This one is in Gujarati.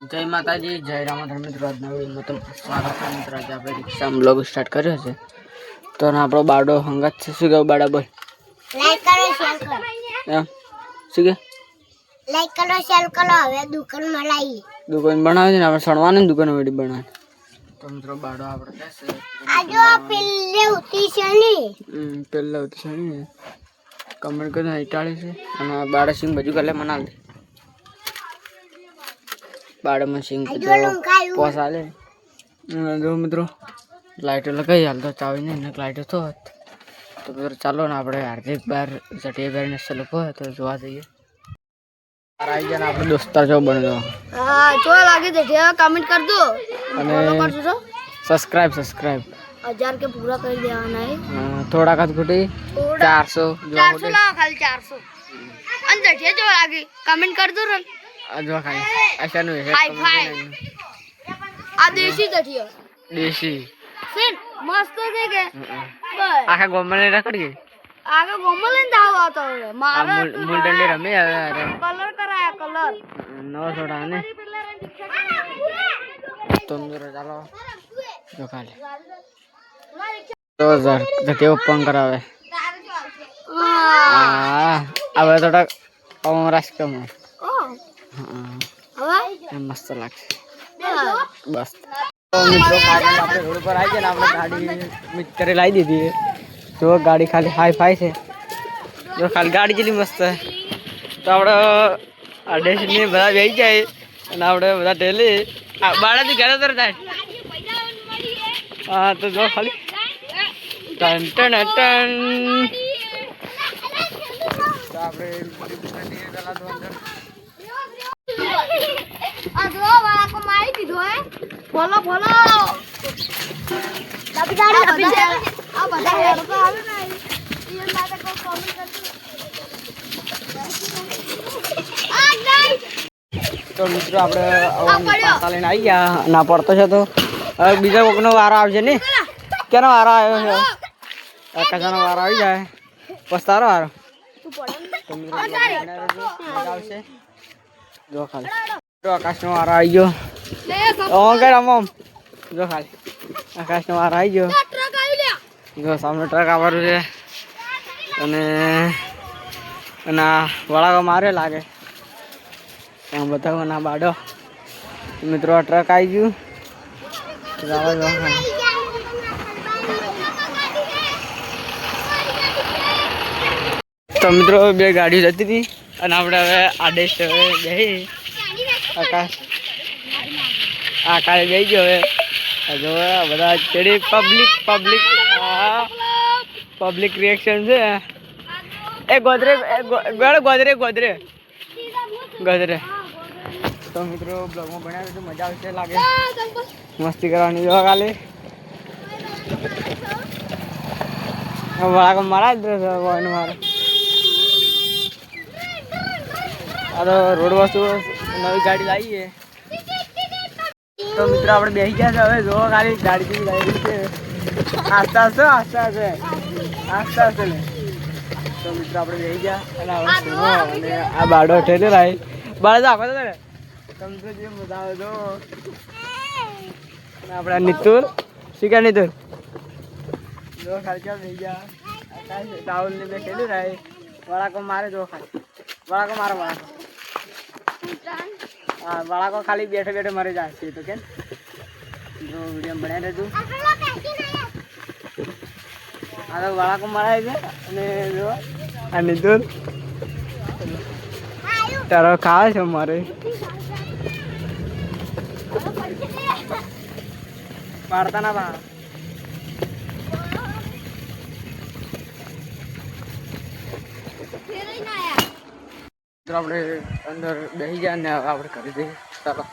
જય માતાજી, જય રામાધણ મિત્રો. આજના વિડીયોમાં તમારું સ્વાગત છે મિત્રો. આજે આપણે રિક્ષા બ્લોગ સ્ટાર્ટ કર્યો છે તો આપણો બાડો હંગાત છે. શું કહું બાડા બોલ? લાઈક કરો, શેર કરો. એમ શું કે લાઈક કરો, શેર કરો. હવે દુકાન મળાઈ દુકાન બનાવે છે ને આપણે સણવાની દુકાન વડી બનાવે તો મિત્રો બાડો આપણે કહેશે આજો પેલે ઉતી છે ને પહેલા ઉતી છે ને કમેન્ટ કરીને ઇટાળી છે અને બાડા સિંગ બાજુ ગલે મના લે બાડામાં સિંગ પોસ આલે જો મિત્રો લાઈટો લગાવી હાલ તો ચાવી નહીં ને લાઈટો તો મિત્રો ચાલો ને આપણે હાર્દિક બાર જટિયા બાર ને લોકો તો જોવા જઈએ. આવી જાય ને આપણે દોસ્તાર જો બનજો. હા જો લાગે છે કમેન્ટ કરજો અને કરજો સબસ્ક્રાઇબ 1000 के पूरा कर देवाना है. થોડા કાત ખોટી 400 જો 400 લાવો ખાલી 400 અંદર છે જો લાગે કમેન્ટ કર દો રન જો ખાલી આશા નું હે આ દેશી દઠિયો દેશી ફિન મસ્ત છે કે બસ આખા ગોમલે રખડી આગે ગોમલ ને દાવ આવતો હવે મારા મુંડંડી રમે કલર કરાયા કલર નવો છોડા ને તો મિત્રો ચાલો જો ખાલી તો જતે ઓપન કરાવે હવે થોડા અમરાશ કમ મસ્ત લાગશે બસ. તો મિત્રો આપણે રોડ પર આવી ગયા ને આપણે ગાડી મિત્રે લાવી દીધી જો ગાડી ખાલી હાઈ ફાઈ છે જો ખાલી ગાડી જેટલી મસ્ત તો આપણે આ ડેસ્ટની બધા બેસી જાય અને આપણે બધા ઢેલી બાળાથી ઘરે તર થાય. હા તો જો ખાલી ટન ટન ટન તો આપણે અદો વાળા કો મારી દીધો હે બોલો બોલો આ બધા હેડ તો આવે ને એ માટે કો કમેન્ટ કરજો આ નહીં. તો મિત્રો આપણે પાસા લઈને આવી ગયા ના પડતો છે તો હવે બીજા કોકનો વારો આવશે ને કેનો વારો આવ્યો છે આકાશનો વારો આવી જાય બસ તારો વારો તો મિત્રો આવશે જો ખાલી તો આકાશનો વારો આવી ગયો ઓમ જો ખાલી આકાશનો વારો આવી ગયો જો સામે ટ્રક આવવાનું છે અને વળાકો મારે લાગે બતાવો ના બાડો મિત્રો ટ્રક આવી ગયું તો મિત્રો બે ગાડીઓ જતી હતી અને આપણે હવે આદેશ હવે બેસી આકાશ બેસી ગયો હવે જો બધા ચડી પબ્લિક રિએક્શન છે એ ગોદરે તો મિત્રો બ્લોગમાં બનાવ્યું તો મજા આવશે લાગે મસ્તી કરવાની જો કાલે મારા જ મારે આ તો રોડ વસ્તુ નવી ગાડી લાવીએ તો મિત્રો આપણે બેસી ગયા છે હવે જો ખાલી ગાડી લાવી છે આસ્તે ને તો મિત્રો આપણે બેસી ગયા અને આ બાડો ઠેલે રાય બાળા તો આખો ને તમને જે મજા આવે તો આપણા નિતુલ શીખા નિતુલ જો ખાલી ક્યાં બેસી ગયા રાહુલ ને બે ખેલી રાય વળાકો મારે જો ખાલી વળાકો હા વળાકો ખાલી બેઠે મરી જાય છે તો કેમ જો વિડીયો બનાવી રહેતું આ તો વળાકો મરાય છે અને જો આ નિતુલ તારો ખાવે છે મારે પાડતા ના બહાર આપણે અંદર બેસી ગયા ને આપણે કરી દઈએ ચાલો.